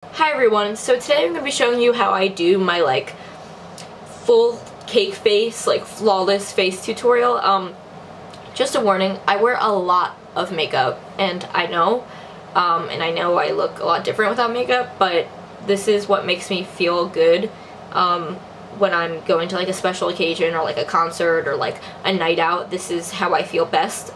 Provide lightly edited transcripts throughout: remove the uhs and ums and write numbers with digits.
Hi everyone, so today I'm going to be showing you how I do my full cake face, flawless face tutorial. Just a warning, I wear a lot of makeup and I know I look a lot different without makeup, but this is what makes me feel good when I'm going to a special occasion or a concert or a night out. This is how I feel best.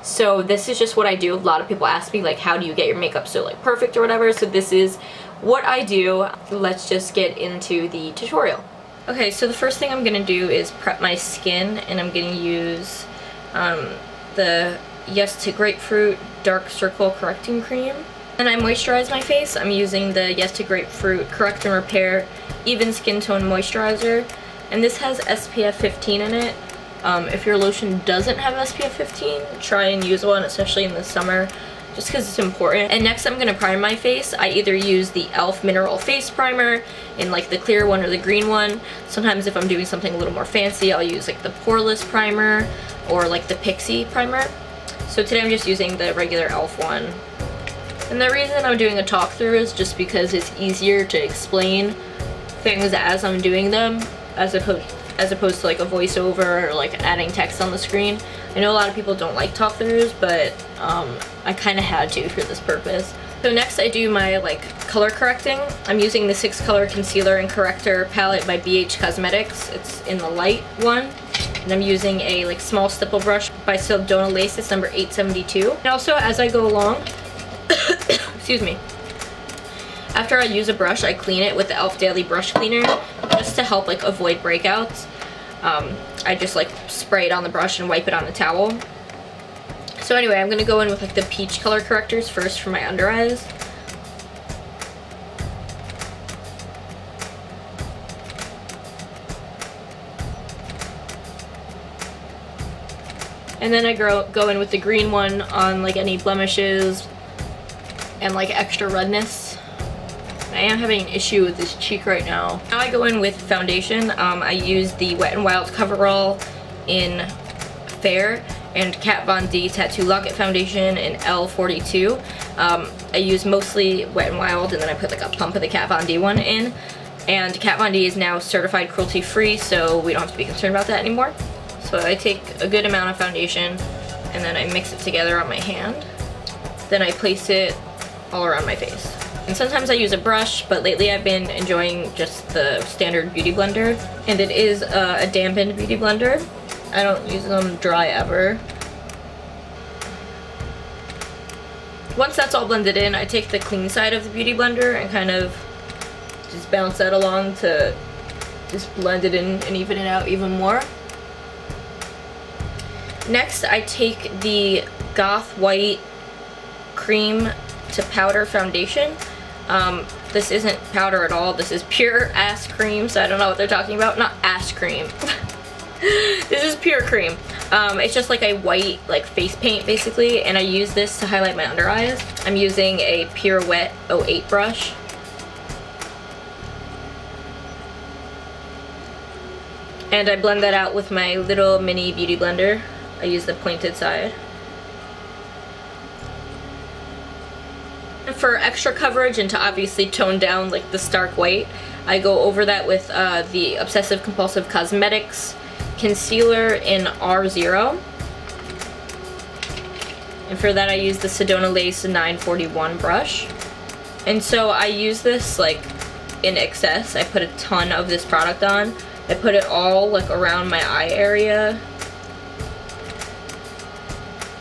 So this is just what I do. A lot of people ask me how do you get your makeup so perfect or whatever, so this is what I do. Let's just get into the tutorial. Okay, so the first thing I'm gonna do is prep my skin, and I'm gonna use the Yes to Grapefruit Dark Circle Correcting Cream. And I moisturize my face. I'm using the Yes to Grapefruit Correct and Repair Even Skin Tone Moisturizer, and this has SPF 15 in it. If your lotion doesn't have SPF 15, try and use one, especially in the summer, just because it's important. And next I'm going to prime my face. I either use the e.l.f. Mineral Face Primer in the clear one or the green one. Sometimes if I'm doing something a little more fancy, I'll use the Poreless Primer or the Pixie Primer. So today I'm just using the regular e.l.f. one. And the reason I'm doing a talk through is just because it's easier to explain things as I'm doing them, as opposed to a voiceover or adding text on the screen. I know a lot of people don't like talk throughs, but I kind of had to for this purpose. So next I do my color correcting. I'm using the 6 color concealer and corrector palette by BH Cosmetics. It's in the light one. And I'm using a small stipple brush by Sedona Lace. It's number 872. And also as I go along, excuse me, after I use a brush, I clean it with the e.l.f. Daily Brush Cleaner just to help avoid breakouts. I just spray it on the brush and wipe it on the towel. So anyway, I'm gonna go in with the peach color correctors first for my under eyes. And then I go in with the green one on any blemishes and extra redness. I am having an issue with this cheek right now. Now I go in with foundation. I use the Wet n Wild Coverall in Fair and Kat Von D Tattoo Locket Foundation in L42. I use mostly Wet n Wild, and then I put a pump of the Kat Von D one in. And Kat Von D is now certified cruelty free, so we don't have to be concerned about that anymore. So I take a good amount of foundation and then I mix it together on my hand. Then I place it all around my face. And sometimes I use a brush, but lately I've been enjoying just the standard beauty blender. And it is a dampened beauty blender. I don't use them dry ever. Once that's all blended in, I take the clean side of the beauty blender and kind of just bounce that along to just blend it in and even it out even more. Next, I take the Goth White Cream to Powder Foundation. This isn't powder at all. This is pure ass cream, so I don't know what they're talking about. Not ass cream. This is pure cream. It's just a white face paint basically, and I use this to highlight my under eyes. I'm using a Pirouette 08 brush. And I blend that out with my little mini beauty blender. I use the pointed side. For extra coverage and to obviously tone down the stark white, I go over that with the Obsessive Compulsive Cosmetics concealer in R0. And for that I use the Sedona Lace 941 brush. And so I use this in excess. I put a ton of this product on. I put it all around my eye area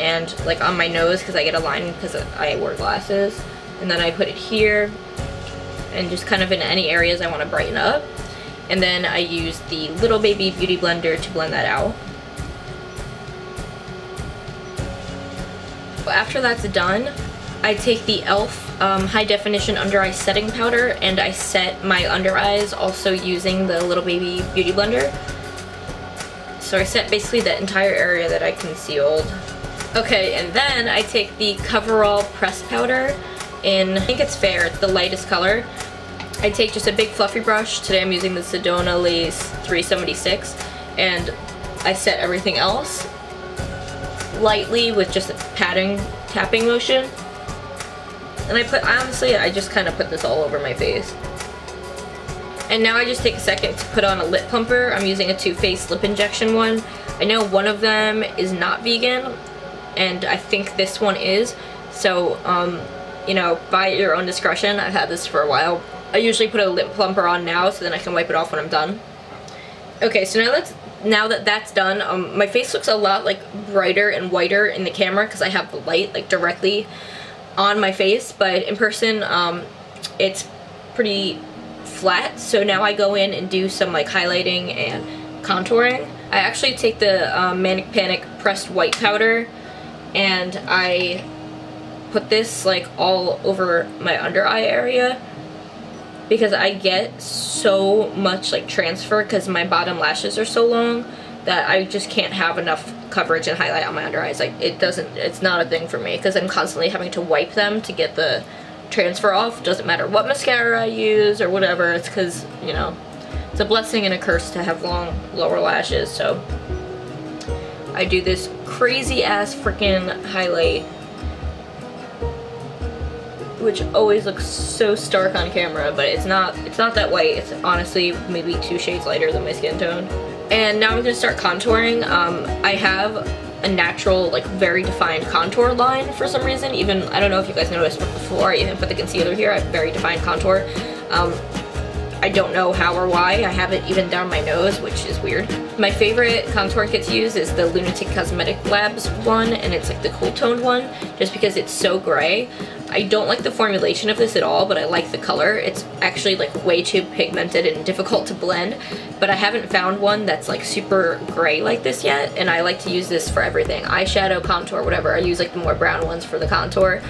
and on my nose because I get a line because I wear glasses. And then I put it here and just kind of in any areas I want to brighten up. And then I use the Little Baby Beauty Blender to blend that out. After that's done, I take the e.l.f. High Definition Under Eye Setting Powder and I set my under eyes also using the Little Baby Beauty Blender. So I set basically the entire area that I concealed. Okay, and then I take the Coverall Press Powder in, I think it's Fair, it's the lightest color. I take just a big fluffy brush. Today I'm using the Sedona Lace 376, and I set everything else lightly with just a tapping motion. And honestly, I just kind of put this all over my face. And now I just take a second to put on a lip plumper. I'm using a Too Faced lip injection one. I know one of them is not vegan, and I think this one is. So, you know, by your own discretion. I've had this for a while. I usually put a lip plumper on now so then I can wipe it off when I'm done. Okay, so now that that's done, my face looks a lot like brighter and whiter in the camera because I have the light like directly on my face, but in person it's pretty flat. So now I go in and do some like highlighting and contouring. I actually take the Manic Panic pressed white powder and I put this like all over my under eye area because I get so much like transfer because my bottom lashes are so long that I just can't have enough coverage and highlight on my under eyes. Like it's not a thing for me because I'm constantly having to wipe them to get the transfer off. Doesn't matter what mascara I use or whatever, it's because, you know, it's a blessing and a curse to have long lower lashes. So I do this crazy ass freaking highlight, which always looks so stark on camera, but it's not that white. It's honestly maybe 2 shades lighter than my skin tone. And now I'm gonna start contouring. I have a natural, like very defined contour line for some reason. Even, I don't know if you guys noticed, but before I even put the concealer here, I have very defined contour. I don't know how or why. I have it even down my nose, which is weird. My favorite contour kit to use is the Lunatic Cosmetic Labs one, and it's like the cool toned one, just because it's so gray. I don't like the formulation of this at all, but I like the color. It's actually like way too pigmented and difficult to blend, but I haven't found one that's like super gray like this yet, and I like to use this for everything. Eyeshadow, contour, whatever. I use like the more brown ones for the contour.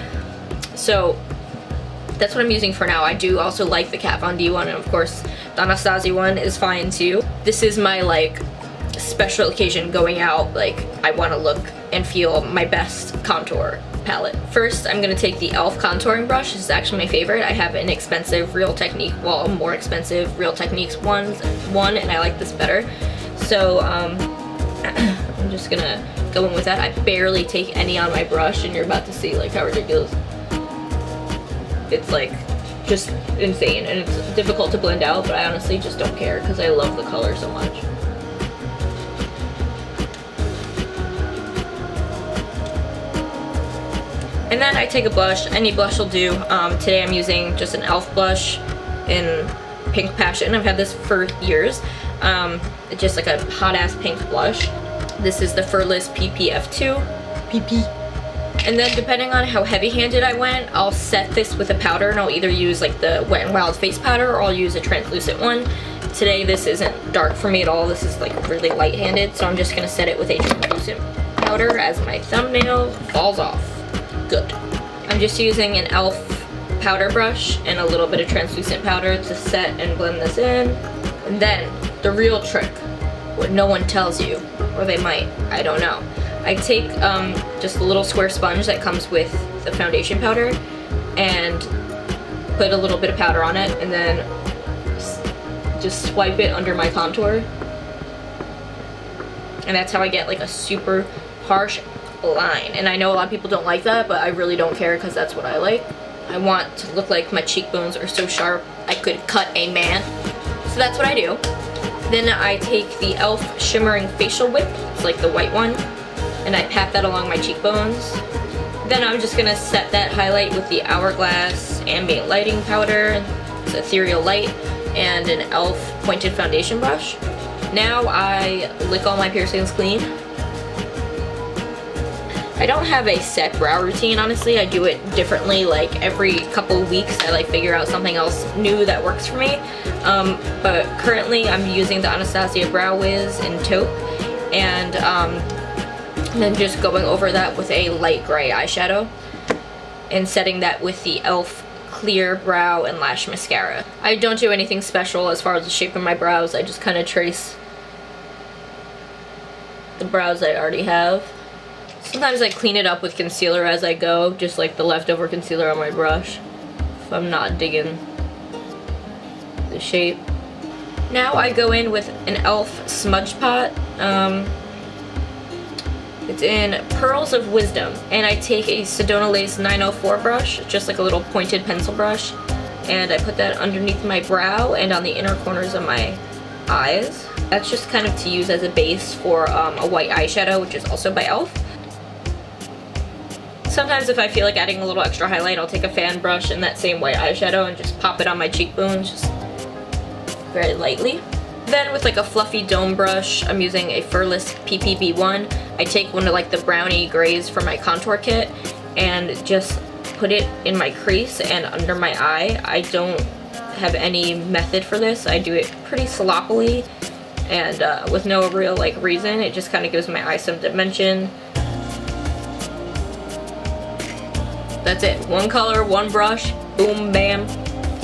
So that's what I'm using for now. I do also like the Kat Von D one, and of course the Anastasia one is fine too. This is my like special occasion going out, like I want to look and feel my best contour palette. First, I'm going to take the e.l.f. contouring brush. This is actually my favorite. I have an expensive Real Technique, well, a more expensive Real Techniques one, and I like this better. So I'm just gonna go in with that. I barely take any on my brush, and you're about to see like how ridiculous. It's like just insane, and it's difficult to blend out, but I honestly just don't care because I love the color so much. And then I take a blush. Any blush will do. Today I'm using just an e.l.f. blush in Pink Passion. I've had this for years. It's just like a hot ass pink blush. This is the Furless PPF2. PP. And then depending on how heavy-handed I went, I'll set this with a powder, and I'll either use like the Wet n Wild face powder or I'll use a translucent one. Today this isn't dark for me at all. This is like really light-handed, so I'm just gonna set it with a translucent powder as my thumbnail falls off. Good. I'm just using an e.l.f. powder brush and a little bit of translucent powder to set and blend this in. And then the real trick, what no one tells you, or they might, I don't know. I take just a little square sponge that comes with the foundation powder and put a little bit of powder on it, and then just swipe it under my contour. And that's how I get like a super harsh line. And I know a lot of people don't like that, but I really don't care because that's what I like. I want to look like my cheekbones are so sharp I could cut a man. So that's what I do. Then I take the e.l.f. Shimmering Facial Whip, it's like the white one, and I pat that along my cheekbones. Then I'm just gonna set that highlight with the Hourglass Ambient Lighting Powder, it's Ethereal Light, and an e.l.f. pointed foundation brush. Now I lick all my piercings clean. I don't have a set brow routine, honestly. I do it differently, like every couple weeks I like figure out something else new that works for me. But currently I'm using the Anastasia Brow Wiz in taupe, and then just going over that with a light gray eyeshadow and setting that with the e.l.f. Clear Brow and Lash Mascara. I don't do anything special as far as the shape of my brows. I just kind of trace the brows I already have. Sometimes I clean it up with concealer as I go, just like the leftover concealer on my brush, if I'm not digging the shape. Now I go in with an e.l.f. smudge pot. It's in Pearls of Wisdom, and I take a Sedona Lace 904 brush, just like a little pointed pencil brush, and I put that underneath my brow and on the inner corners of my eyes. That's just kind of to use as a base for a white eyeshadow, which is also by e.l.f. Sometimes if I feel like adding a little extra highlight, I'll take a fan brush and that same white eyeshadow and just pop it on my cheekbones, just very lightly. Then with like a fluffy dome brush, I'm using a Furless PPB1. I take one of like the brownie grays from my contour kit and just put it in my crease and under my eye. I don't have any method for this. I do it pretty sloppily and with no real like reason. It just kind of gives my eye some dimension. That's it. One color, one brush, boom, bam.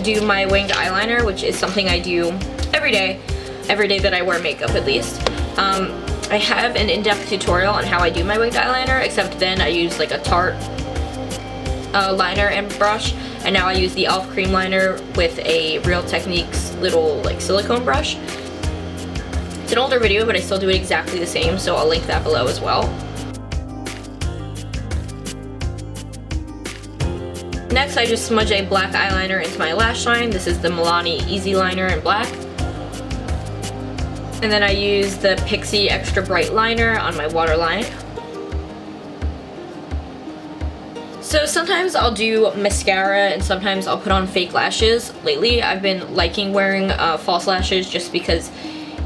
Do my winged eyeliner, which is something I do every day that I wear makeup at least. I have an in-depth tutorial on how I do my winged eyeliner, except then I use like a Tarte liner and brush, and now I use the e.l.f. cream liner with a Real Techniques little like silicone brush. It's an older video, but I still do it exactly the same, so I'll link that below as well. Next, I just smudge a black eyeliner into my lash line. This is the Milani Easy Liner in black. And then I use the Pixie Extra Bright Liner on my waterline. So sometimes I'll do mascara and sometimes I'll put on fake lashes. Lately, I've been liking wearing false lashes just because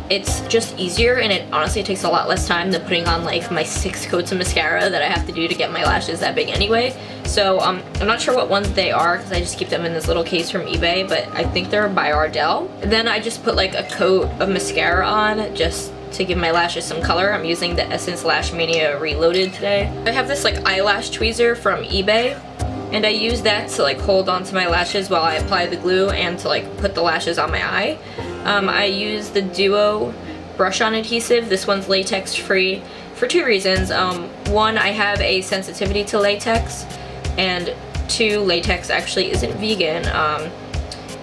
it's just easier, and it honestly takes a lot less time than putting on like my 6 coats of mascara that I have to do to get my lashes that big anyway. So I'm not sure what ones they are because I just keep them in this little case from eBay, but I think they're by Ardell. Then I just put like a coat of mascara on just to give my lashes some color. I'm using the Essence Lash Mania Reloaded today. I have this like eyelash tweezer from eBay, and I use that to like hold on to my lashes while I apply the glue and to like put the lashes on my eye. I use the Duo brush on adhesive. This one's latex free for 2 reasons. One, I have a sensitivity to latex, and 2, latex actually isn't vegan,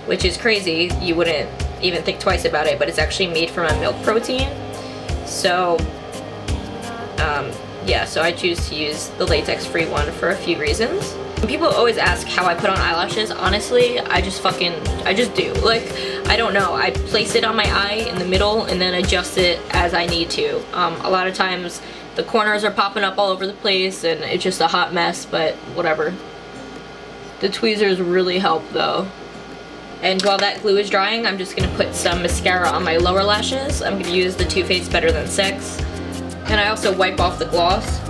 which is crazy. You wouldn't even think twice about it, but it's actually made from a milk protein. So yeah, so I choose to use the latex free one for a few reasons. People always ask how I put on eyelashes. Honestly, I just do. Like, I don't know. I place it on my eye in the middle and then adjust it as I need to. A lot of times the corners are popping up all over the place and it's just a hot mess, but whatever. The tweezers really help though. And while that glue is drying, I'm just gonna put some mascara on my lower lashes. I'm gonna use the Too Faced Better Than Sex. And I also wipe off the gloss.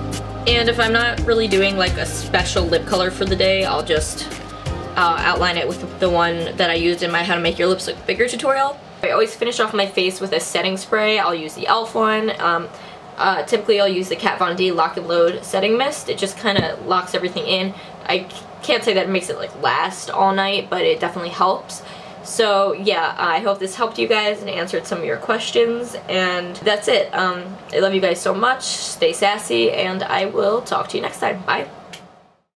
And if I'm not really doing like a special lip color for the day, I'll just outline it with the one that I used in my How to Make Your Lips Look Bigger tutorial. I always finish off my face with a setting spray. I'll use the e.l.f. one. Typically I'll use the Kat Von D Lock and Load setting mist. It just kind of locks everything in. I can't say that it makes it like last all night, but it definitely helps. So yeah, I hope this helped you guys and answered some of your questions, and that's it. I love you guys so much. Stay sassy, and I will talk to you next time. Bye.